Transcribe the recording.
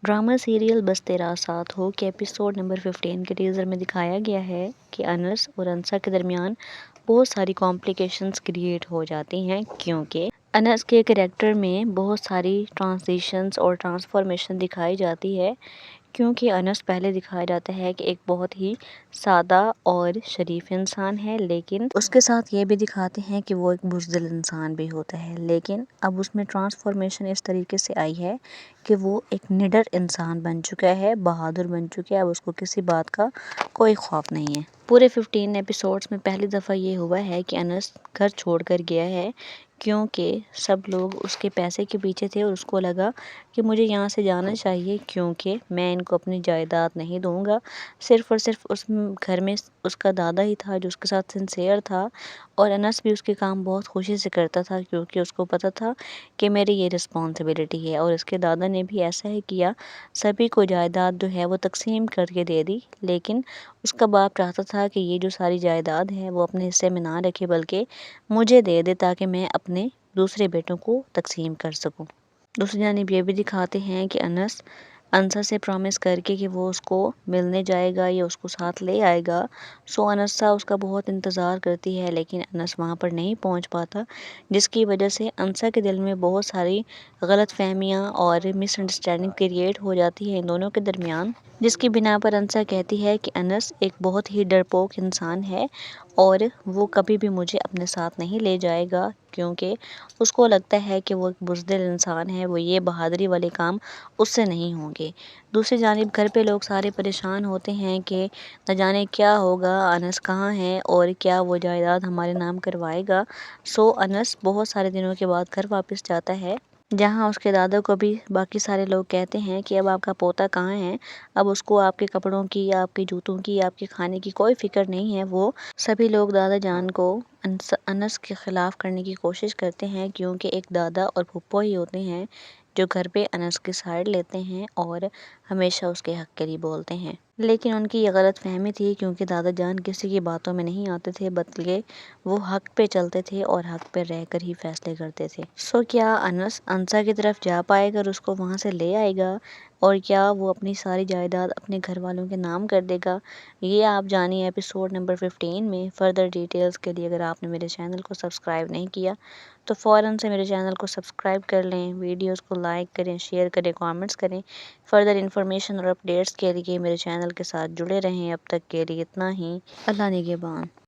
Drama serial بس تیرا ساتھ ہو کے ایپیسوڈ نمبر 15 کے ٹیزر میں دکھایا گیا ہے کہ انس اور انسا کے درمیان بہت ساری کمپلیکیشنز کریٹ ہو جاتی ہیں، کیونکہ انس کے کریکٹر میں بہت ساری ٹرانزیشنز اور ٹرانسفارمیشن دکھائی جاتی ہے، کیونکہ انس پہلے دکھایا جاتا ہے کہ ایک بہت ہی سادہ اور شریف انسان ہے، لیکن اس کے ساتھ یہ بھی دکھاتے ہیں کہ وہ ایک بزدل انسان بھی ہوتا ہے، لیکن اب اس میں ٹرانسفارمیشن اس طریقے سے آئی ہے کہ وہ ایک نڈر انسان بن چکا ہے، بہادر بن چکا ہے، اب اس کو کسی بات کا کوئی خوف نہیں ہے۔ پورے 15 ایپیسوڈز میں پہلی دفعہ یہ ہوا ہے کہ انس گھر چھوڑ کر گیا ہے، کیونکہ سب لوگ اس کے پیسے کے پیچھے تھے اور اس کو لگا کہ مجھے یہاں سے جانا چاہیے، کیونکہ میں ان کو اپنی جائیداد نہیں دوں گا۔ صرف اور صرف اس گھر میں اس کا دادا ہی تھا جو اس کے ساتھ سنسیئر تھا، اور انس بھی اس کے کام بہت خوشی سے کرتا تھا، کیونکہ اس کو پتا تھا کہ میری یہ رسپانسبلٹی ہے، اور اس کے دادا نے بھی ایسا ہی کیا، سبھی کو جائیداد جو ہے وہ تقسیم کر کے دے دی، لیکن اس کا باپ چاہتا تھا کہ یہ جو ساری جائیداد ہے وہ اپنے حصے میں نہ رکھے بلکہ مجھے دے دے، تاکہ میں اپنے دوسرے بیٹوں کو تقسیم کر سکوں۔ دوسری جانب یہ بھی دکھاتے ہیں کہ انس انسا سے پرومس کر کے کہ وہ اس کو ملنے جائے گا یا اس کو ساتھ لے آئے گا، سو انسا اس کا بہت انتظار کرتی ہے، لیکن انس وہاں پر نہیں پہنچ پاتا، جس کی وجہ سے انسا کے دل میں بہت ساری غلط فہمیاں اور مس انڈرسٹینڈنگ کریٹ ہو جاتی ہے ان دونوں کے درمیان، جس کی بنا پر انسا کہتی ہے کہ انس ایک بہت ہی ڈرپوک انسان ہے اور وہ کبھی بھی مجھے اپنے ساتھ نہیں لے جائے گا، کیونکہ اس کو لگتا ہے کہ وہ ایک بزدل انسان ہے، وہ یہ بہادری والے کام اس سے نہیں ہوں گے۔ دوسری جانب گھر پہ لوگ سارے پریشان ہوتے ہیں کہ نہ جانے کیا ہوگا، انس کہاں ہے اور کیا وہ جائیداد ہمارے نام کروائے گا، سو انس بہت سارے دنوں کے بعد گھر واپس جاتا ہے، جہاں اس کے دادا کو بھی باقی سارے لوگ کہتے ہیں کہ اب آپ کا پوتا کہاں ہے، اب اس کو آپ کے کپڑوں کی یا آپ کے جوتوں کی یا آپ کے کھانے کی کوئی فکر نہیں ہے۔ وہ سبھی لوگ دادا جان کو انس کے خلاف کرنے کی کوشش کرتے ہیں، کیونکہ ایک دادا اور پھپھو ہی ہوتے ہیں جو گھر پہ انس کی سائڈ لیتے ہیں اور ہمیشہ اس کے حق کے لیے بولتے ہیں، لیکن ان کی یہ غلط فہمی تھی، کیونکہ دادا جان کسی کی باتوں میں نہیں آتے تھے، بلکہ وہ حق پہ چلتے تھے اور حق پہ رہ کر ہی فیصلے کرتے تھے۔ سو کیا انس انسا کی طرف جا پائے گا اور اس کو وہاں سے لے آئے گا، اور کیا وہ اپنی ساری جائیداد اپنے گھر والوں کے نام کر دے گا، یہ آپ جانیے ایپیسوڈ نمبر 15 میں۔ فردر ڈیٹیلز کے لیے اگر آپ نے میرے چینل کو سبسکرائب نہیں کیا تو فوراً سے میرے چینل کو سبسکرائب کر لیں، ویڈیوز کو لائک کریں، شیئر کریں، کامنٹس کریں۔ فردر انفارمیشن اور اپڈیٹس کے لیے میرے چینل کے ساتھ جڑے رہیں۔ اب تک کے لیے اتنا ہی، اللہ نگہبان۔